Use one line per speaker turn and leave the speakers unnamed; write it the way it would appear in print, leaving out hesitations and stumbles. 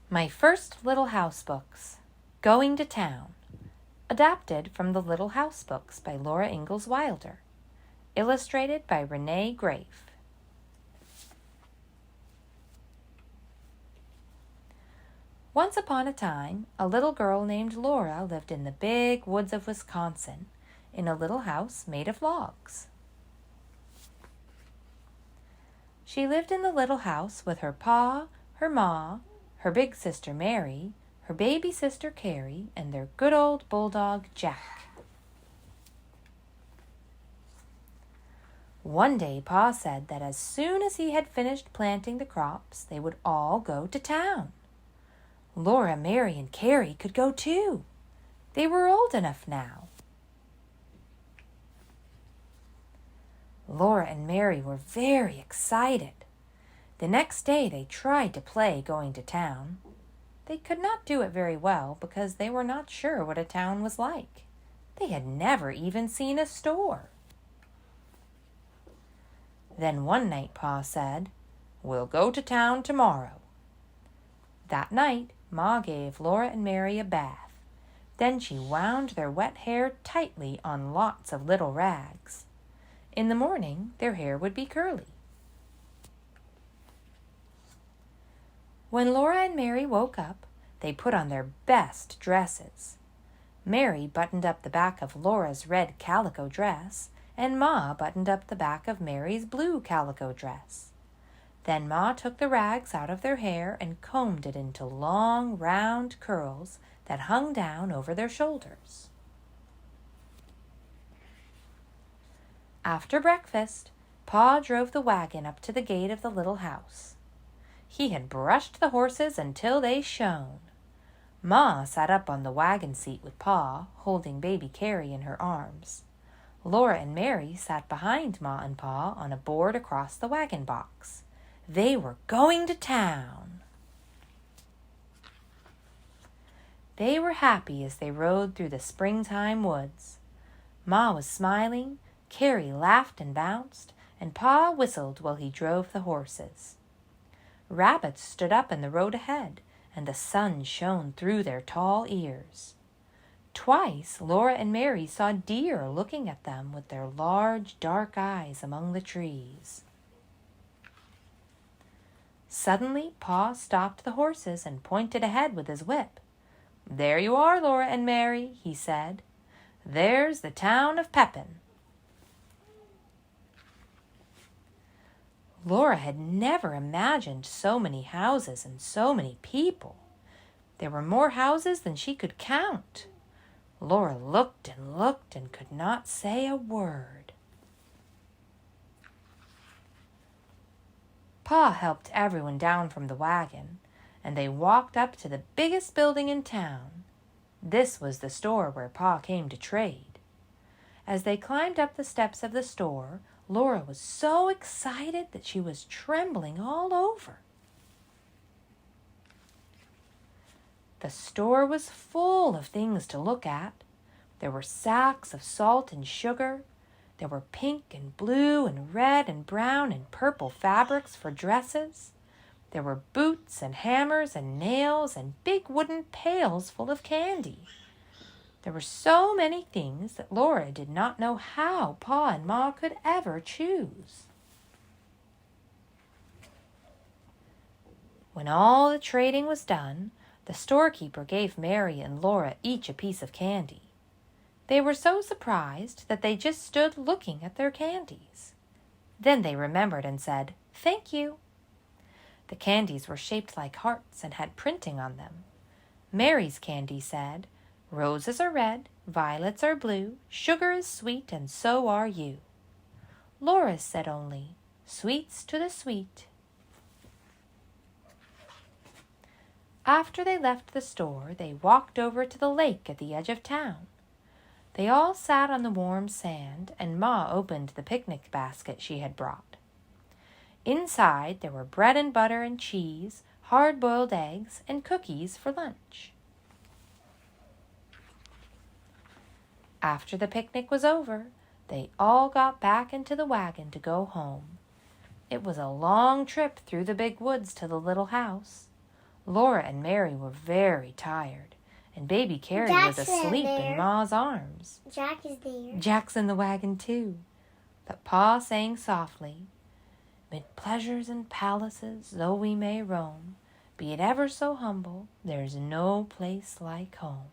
My First Little House Books, Going to Town, adapted from the Little House Books by Laura Ingalls Wilder, illustrated by Renee Grafe. Once upon a time, a little girl named Laura lived in the big woods of Wisconsin, in a little house made of logs. She lived in the little house with her pa, her ma, her big sister Mary, her baby sister Carrie, and their good old bulldog Jack. One day Pa said that as soon as he had finished planting the crops, they would all go to town. Laura, Mary, and Carrie could go too. They were old enough now. Laura and Mary were very excited. The next day they tried to play going to town. They could not do it very well because they were not sure what a town was like. They had never even seen a store. Then one night Pa said, "We'll go to town tomorrow." That night, Ma gave Laura and Mary a bath. Then she wound their wet hair tightly on lots of little rags. In the morning, their hair would be curly. When Laura and Mary woke up, they put on their best dresses. Mary buttoned up the back of Laura's red calico dress, and Ma buttoned up the back of Mary's blue calico dress. Then Ma took the rags out of their hair and combed it into long, round curls that hung down over their shoulders. After breakfast, Pa drove the wagon up to the gate of the little house. He had brushed the horses until they shone. Ma sat up on the wagon seat with Pa, holding baby Carrie in her arms. Laura and Mary sat behind Ma and Pa on a board across the wagon box. They were going to town. They were happy as they rode through the springtime woods. Ma was smiling, Carrie laughed and bounced, and Pa whistled while he drove the horses. Rabbits stood up in the road ahead, and the sun shone through their tall ears. Twice Laura and Mary saw deer looking at them with their large, dark eyes among the trees. Suddenly, Pa stopped the horses and pointed ahead with his whip. "There you are, Laura and Mary," he said. "There's the town of Pepin." Laura had never imagined so many houses and so many people. There were more houses than she could count. Laura looked and could not say a word. Pa helped everyone down from the wagon, and they walked up to the biggest building in town. This was the store where Pa came to trade. As they climbed up the steps of the store, Laura was so excited that she was trembling all over. The store was full of things to look at. There were sacks of salt and sugar. There were pink and blue and red and brown and purple fabrics for dresses. There were boots and hammers and nails and big wooden pails full of candy. There were so many things that Laura did not know how Pa and Ma could ever choose. When all the trading was done, the storekeeper gave Mary and Laura each a piece of candy. They were so surprised that they just stood looking at their candies. Then they remembered and said, "Thank you." The candies were shaped like hearts and had printing on them. Mary's candy said, "Roses are red, violets are blue, sugar is sweet, and so are you." Laura's said only, "Sweets to the sweet." After they left the store, they walked over to the lake at the edge of town. They all sat on the warm sand, and Ma opened the picnic basket she had brought. Inside there were bread and butter and cheese, hard-boiled eggs, and cookies for lunch. After the picnic was over, they all got back into the wagon to go home. It was a long trip through the big woods to the little house. Laura and Mary were very tired, and baby Carrie was asleep in Ma's arms.
Jack is there.
Jack's in the wagon too. But Pa sang softly, "Mid pleasures and palaces though we may roam, be it ever so humble, there's no place like home."